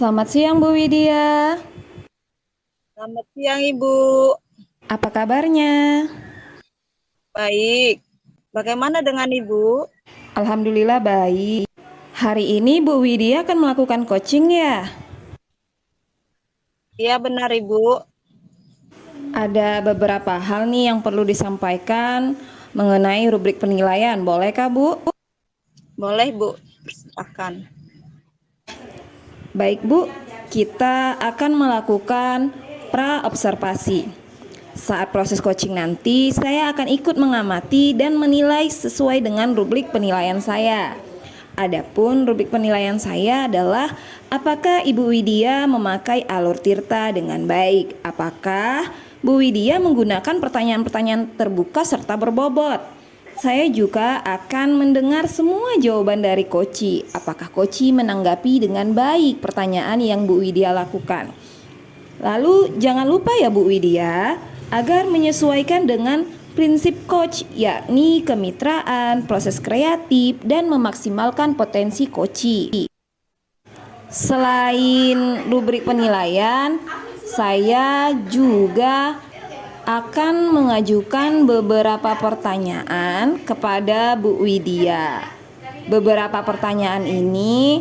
Selamat siang Bu Widya. Selamat siang, Ibu. Apa kabarnya? Baik. Bagaimana dengan Ibu? Alhamdulillah baik. Hari ini Bu Widya akan melakukan coaching ya? Iya, benar, Ibu. Ada beberapa hal nih yang perlu disampaikan mengenai rubrik penilaian. Bolehkah Bu? Boleh, Bu. Silakan. Baik Bu, kita akan melakukan pra-observasi. Saat proses coaching nanti, saya akan ikut mengamati dan menilai sesuai dengan rubrik penilaian saya. Adapun rubrik penilaian saya adalah apakah Ibu Widya memakai alur Tirta dengan baik? Apakah Bu Widya menggunakan pertanyaan-pertanyaan terbuka serta berbobot? Saya juga akan mendengar semua jawaban dari Koci. Apakah Koci menanggapi dengan baik pertanyaan yang Bu Widya lakukan? Lalu jangan lupa ya Bu Widya, agar menyesuaikan dengan prinsip coach, yakni kemitraan, proses kreatif, dan memaksimalkan potensi Koci. Selain rubrik penilaian, saya juga akan mengajukan beberapa pertanyaan kepada Bu Widya. Beberapa pertanyaan ini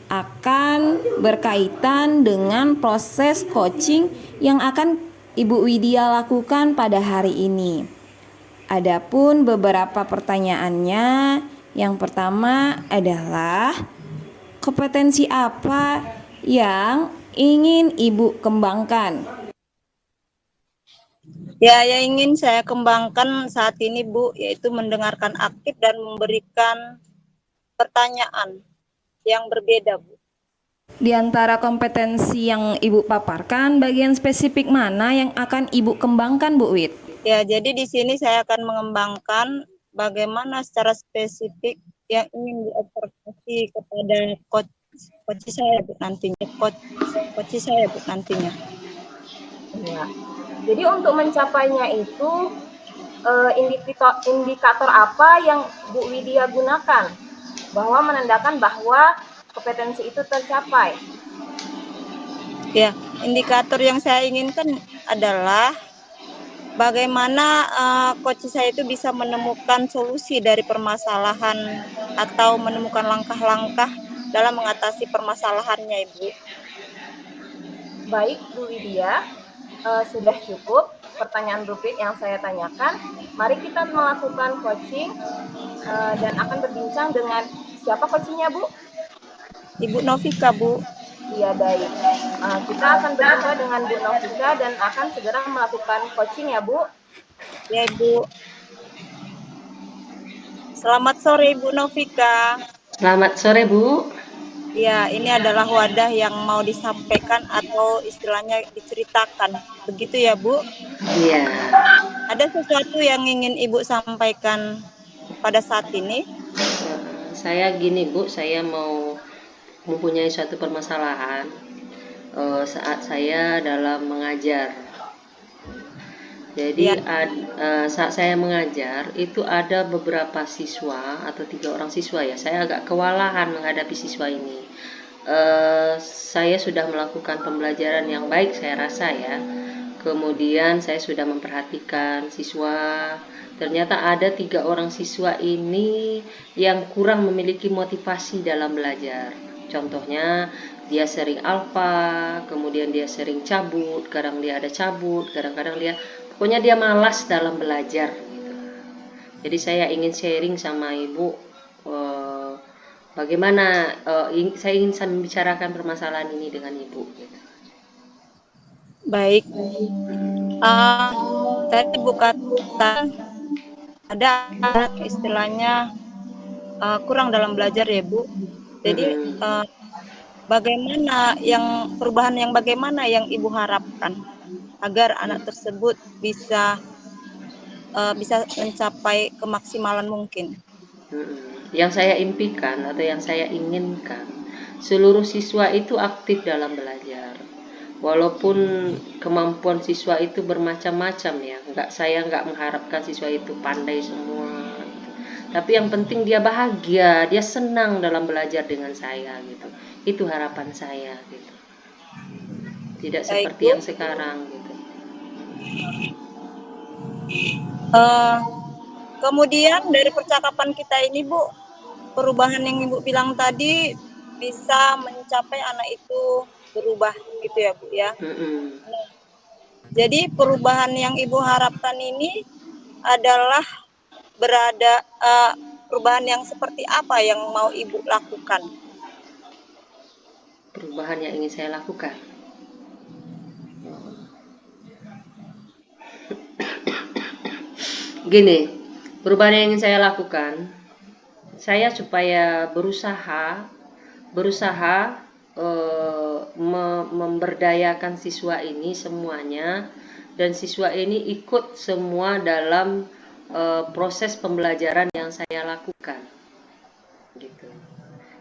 akan berkaitan dengan proses coaching yang akan Ibu Widya lakukan pada hari ini. Adapun beberapa pertanyaannya, yang pertama adalah kompetensi apa yang ingin Ibu kembangkan? Ya, yang ingin saya kembangkan saat ini, Bu, yaitu mendengarkan aktif dan memberikan pertanyaan yang berbeda, Bu. Di antara kompetensi yang Ibu paparkan, bagian spesifik mana yang akan Ibu kembangkan, Bu Wid? Ya, jadi di sini saya akan mengembangkan bagaimana secara spesifik yang ingin diobservasi kepada coach saya, Bu, nantinya. Coach saya, Bu, nantinya. Ya. Jadi untuk mencapainya itu indikator apa yang Bu Widya gunakan bahwa menandakan bahwa kompetensi itu tercapai? Ya, indikator yang saya inginkan adalah bagaimana coach saya itu bisa menemukan solusi dari permasalahan atau menemukan langkah-langkah dalam mengatasi permasalahannya, Ibu. Baik Bu Widya, sudah cukup pertanyaan rubrik yang saya tanyakan. Mari kita melakukan coaching dan akan berbincang dengan siapa coachingnya Bu? Ibu Novika, Bu. Iya baik. Kita akan berjumpa dengan Bu Novika dan akan segera melakukan coaching ya Bu. Ya, Ibu. Selamat sore, Ibu Novika. Selamat sore, Bu. Ya, ini adalah wadah yang mau disampaikan atau istilahnya diceritakan. Begitu ya, Bu? Iya. Ada sesuatu yang ingin Ibu sampaikan pada saat ini? Saya gini, Bu, saya mau mempunyai suatu permasalahan saat saya dalam mengajar. Jadi Ya, saat saya mengajar itu ada beberapa siswa atau 3 orang siswa ya. Saya agak kewalahan menghadapi siswa ini. Saya sudah melakukan pembelajaran yang baik, saya rasa ya. Kemudian saya sudah memperhatikan siswa. Ternyata ada 3 orang siswa ini yang kurang memiliki motivasi dalam belajar. Contohnya dia sering alfa, kemudian dia sering cabut, kadang dia ada cabut, kadang-kadang dia pokoknya dia malas dalam belajar gitu. Jadi saya ingin sharing sama Ibu bagaimana saya ingin membicarakan permasalahan ini dengan Ibu gitu. baik. Tadi Bu katakan ada anak istilahnya kurang dalam belajar ya, Bu. Jadi perubahan yang bagaimana yang Ibu harapkan agar anak tersebut bisa mencapai kemaksimalan mungkin? Yang saya impikan atau yang saya inginkan, seluruh siswa itu aktif dalam belajar. Walaupun kemampuan siswa itu bermacam-macam ya, saya nggak mengharapkan siswa itu pandai semua. Tapi yang penting dia bahagia, dia senang dalam belajar dengan saya gitu. Itu harapan saya gitu. Tidak Baik, seperti Bu. yang sekarang gitu. Eh, Kemudian dari percakapan kita ini, Bu, perubahan yang Ibu bilang tadi bisa mencapai anak itu berubah gitu ya, Bu ya. Mm-mm. Nah, jadi perubahan yang Ibu harapkan ini adalah perubahan yang seperti apa yang mau Ibu lakukan? Perubahan yang ingin saya lakukan. Gini, perubahan yang ingin saya lakukan, saya supaya berusaha memberdayakan siswa ini semuanya, dan siswa ini ikut semua dalam proses pembelajaran yang saya lakukan gitu.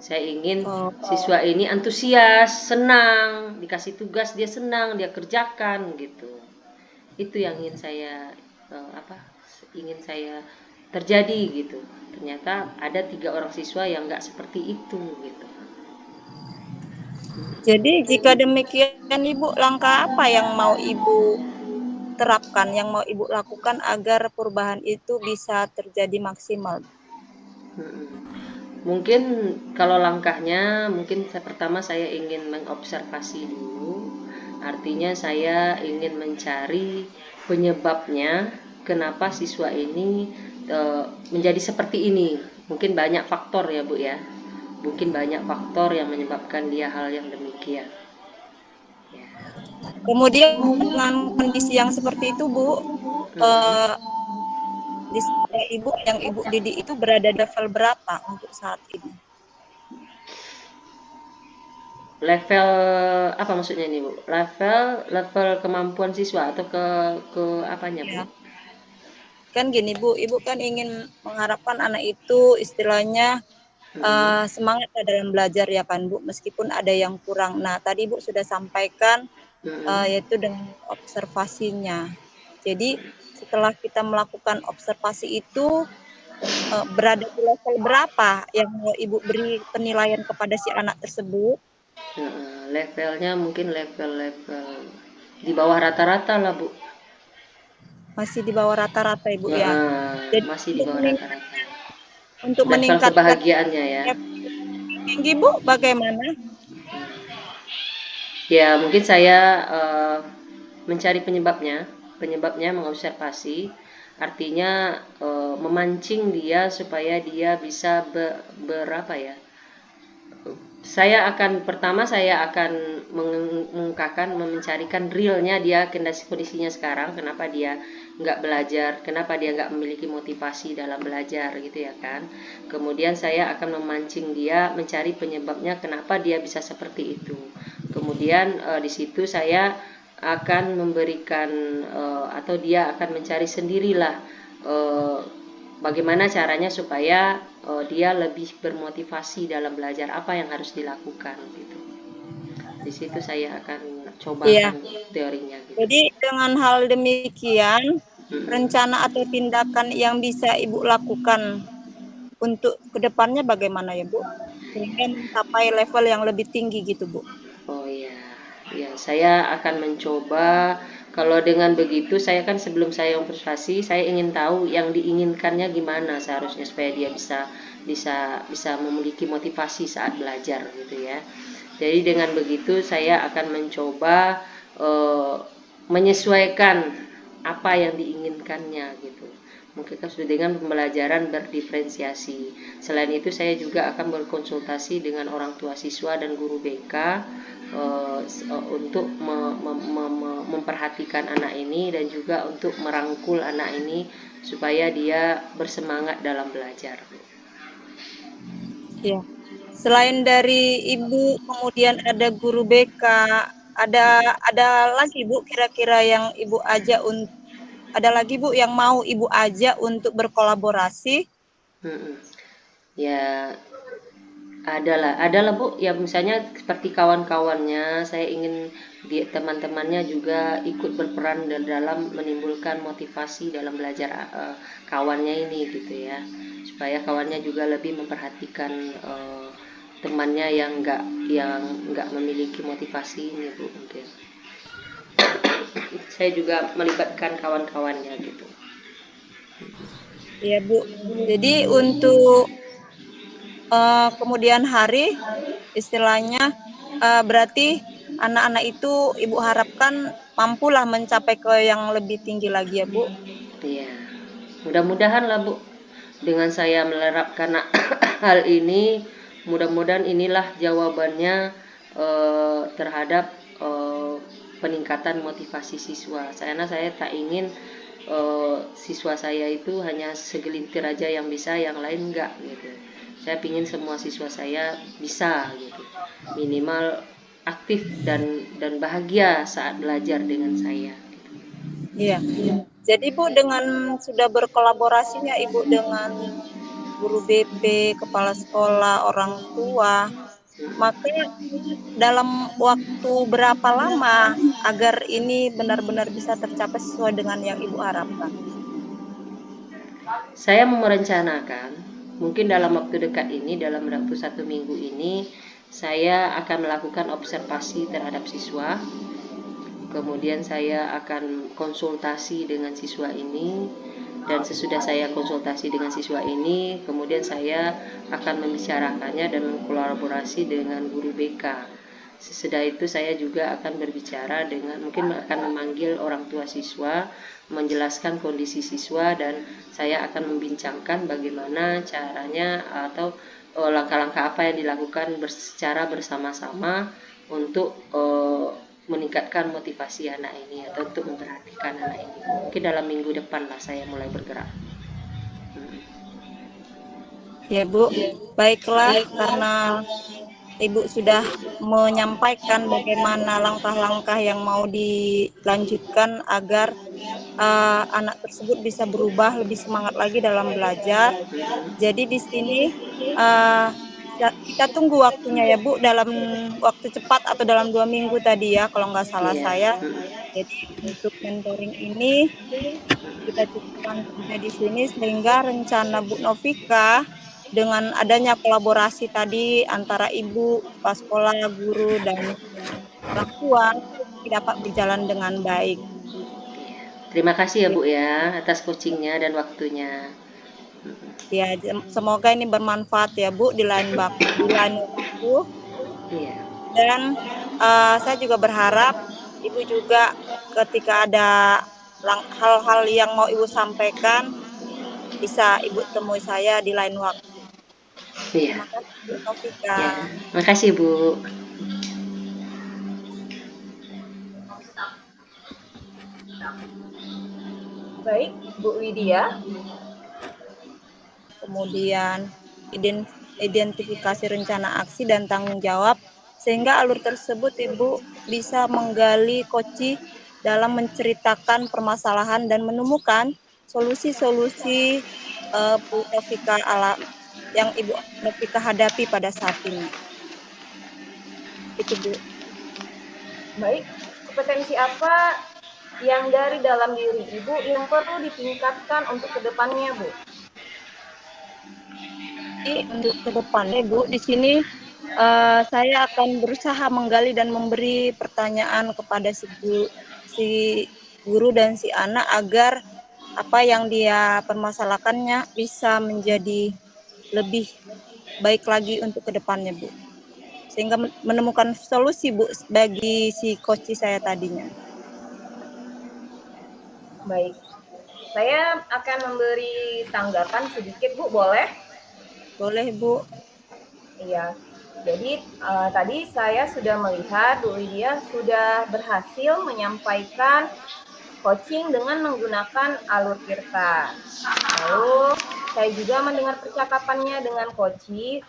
Saya ingin Oh, siswa ini antusias, senang, dikasih tugas dia senang, dia kerjakan gitu. Itu yang ingin saya ingin saya terjadi gitu. Ternyata ada 3 orang siswa yang nggak seperti itu gitu. jadi jika demikian Ibu, langkah apa yang mau Ibu terapkan, yang mau Ibu lakukan agar perubahan itu bisa terjadi maksimal? Mm-mm. Mungkin kalau langkahnya, mungkin pertama saya ingin mengobservasi dulu. Artinya saya ingin mencari penyebabnya kenapa siswa ini menjadi seperti ini. Mungkin banyak faktor ya, Bu ya. Mungkin banyak faktor yang menyebabkan dia hal yang demikian. Ya. Kemudian dengan kondisi yang seperti itu, Bu, Mm-mm. eh, di sekolah Ibu yang Ibu didik itu berada level berapa untuk saat ini? Level apa maksudnya ini, Bu? Level kemampuan siswa atau ke apanya, Bu? Ya, kan gini Bu, Ibu kan ingin mengharapkan anak itu istilahnya Mm-mm. semangat dalam belajar ya kan Bu, meskipun ada yang kurang. Nah, tadi Bu sudah sampaikan Mm-mm. yaitu dengan observasinya. Jadi setelah kita melakukan observasi itu berada di level berapa yang mau Ibu beri penilaian kepada si anak tersebut? Levelnya mungkin level-level di bawah rata-rata lah, Bu. Masih di bawah rata-rata Ibu ya. Jadi Masih di bawah rata-rata. untuk Level meningkatkan kebahagiaannya ya. level tinggi Bu, bagaimana? Ya, mungkin saya mencari penyebabnya. Penyebabnya mengobservasi. Artinya memancing dia supaya dia bisa berapa ya? Saya akan mengungkapkan, mencarikan realnya dia kondisinya sekarang, kenapa dia nggak belajar, kenapa dia nggak memiliki motivasi dalam belajar gitu ya kan. Kemudian saya akan memancing dia mencari penyebabnya kenapa dia bisa seperti itu. Kemudian di situ saya akan memberikan atau dia akan mencari sendirilah eh, bagaimana caranya supaya dia lebih bermotivasi dalam belajar, apa yang harus dilakukan gitu. Di situ saya akan Iya. cobakan teorinya gitu. Jadi dengan hal demikian, Mm-mm. rencana atau tindakan yang bisa Ibu lakukan untuk kedepannya bagaimana ya Bu? Sehingga mencapai level yang lebih tinggi gitu Bu. Oh iya, ya saya akan mencoba. Kalau dengan begitu, saya kan sebelum saya observasi, saya ingin tahu yang diinginkannya gimana seharusnya supaya dia bisa memiliki motivasi saat belajar gitu ya. Jadi dengan begitu saya akan mencoba eh, menyesuaikan apa yang diinginkannya gitu. Mungkin dengan pembelajaran berdiferensiasi. Selain itu saya juga akan berkonsultasi dengan orang tua siswa dan guru BK untuk memperhatikan anak ini dan juga untuk merangkul anak ini supaya dia bersemangat dalam belajar. Ya. Selain dari Ibu, kemudian ada guru BK, ada lagi Bu kira-kira yang Ibu ajak ada lagi Bu yang mau Ibu ajak untuk berkolaborasi? Ya, adalah Bu, ya misalnya seperti kawan-kawannya, saya ingin teman-temannya juga ikut berperan dalam menimbulkan motivasi dalam belajar kawannya ini gitu ya, supaya kawannya juga lebih memperhatikan temannya yang nggak memiliki motivasi ini Bu, mungkin saya juga melibatkan kawan-kawannya gitu. Iya Bu. Jadi untuk kemudian hari istilahnya berarti anak-anak itu Ibu harapkan mampulah mencapai ke yang lebih tinggi lagi ya Bu. Iya, mudah-mudahan lah Bu, dengan saya menerapkan hal ini, mudah-mudahan inilah jawabannya terhadap peningkatan motivasi siswa. Karena saya tak ingin siswa saya itu hanya segelintir aja yang bisa, yang lain enggak gitu. Saya ingin semua siswa saya bisa gitu, minimal aktif dan bahagia saat belajar dengan saya. Iya. Jadi Bu, dengan sudah berkolaborasinya Ibu dengan guru BP, kepala sekolah, orang tua, maka dalam waktu berapa lama agar ini benar-benar bisa tercapai sesuai dengan yang Ibu harapkan? Saya merencanakan mungkin dalam waktu dekat ini, dalam waktu 1 minggu ini, saya akan melakukan observasi terhadap siswa. Kemudian saya akan konsultasi dengan siswa ini, dan sesudah saya konsultasi dengan siswa ini, kemudian saya akan membicarakannya dan berkolaborasi dengan guru BK. Sesudah itu saya juga akan berbicara dengan, mungkin akan memanggil orang tua siswa, menjelaskan kondisi siswa, dan saya akan membincangkan bagaimana caranya atau langkah-langkah apa yang dilakukan secara bersama-sama untuk meningkatkan motivasi anak ini atau untuk memperhatikan anak ini. Mungkin dalam minggu depan lah saya mulai bergerak. Ya Bu, baiklah karena Ibu sudah menyampaikan bagaimana langkah-langkah yang mau dilanjutkan agar anak tersebut bisa berubah lebih semangat lagi dalam belajar. Jadi di sini kita tunggu waktunya ya Bu, dalam waktu cepat atau dalam 2 minggu tadi ya kalau nggak salah Iya. saya. Jadi untuk mentoring ini kita cukupkan sampai di sini sehingga rencana Bu Novika dengan adanya kolaborasi tadi antara ibu, kepala sekolah, guru, dan orang tua dapat berjalan dengan baik. Terima kasih ya Bu ya atas coachingnya dan waktunya. Ya, semoga ini bermanfaat ya Bu di lain waktu. Iya. Dan saya juga berharap Ibu juga ketika ada hal-hal yang mau Ibu sampaikan bisa Ibu temui saya di lain waktu. Iya. Terima kasih Bu Novika. Ya. Makasih Bu. Baik, Bu Widya. Kemudian identifikasi rencana aksi dan tanggung jawab sehingga alur tersebut Ibu bisa menggali koci dalam menceritakan permasalahan dan menemukan solusi-solusi Bu Novika yang Ibu Novika hadapi pada saat ini. Itu Bu. Baik, kompetensi apa yang dari dalam diri Ibu yang perlu ditingkatkan untuk kedepannya, Bu? Untuk ke depannya Bu, di sini saya akan berusaha menggali dan memberi pertanyaan kepada si guru dan si anak agar apa yang dia permasalahkannya bisa menjadi lebih baik lagi untuk ke depannya Bu. Sehingga menemukan solusi Bu bagi si coach saya tadinya. Baik, saya akan memberi tanggapan sedikit, Bu, boleh? Boleh Bu. Iya, jadi tadi saya sudah melihat Bu Widya sudah berhasil menyampaikan coaching dengan menggunakan alur Tirta. Lalu saya juga mendengar percakapannya dengan coaching.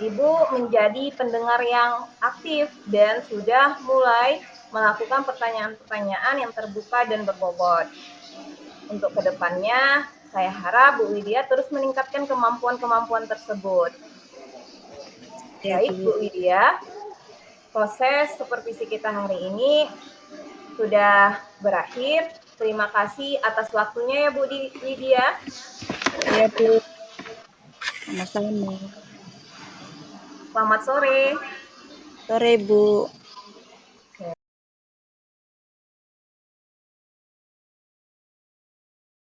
Ibu menjadi pendengar yang aktif dan sudah mulai melakukan pertanyaan-pertanyaan yang terbuka dan berbobot. Untuk kedepannya, saya harap Bu Widya terus meningkatkan kemampuan-kemampuan tersebut. Baik Bu Widya, proses supervisi kita hari ini sudah berakhir. Terima kasih atas waktunya ya Bu Widya. Ya Bu. Sama-sama. Selamat sore. Sore, Bu.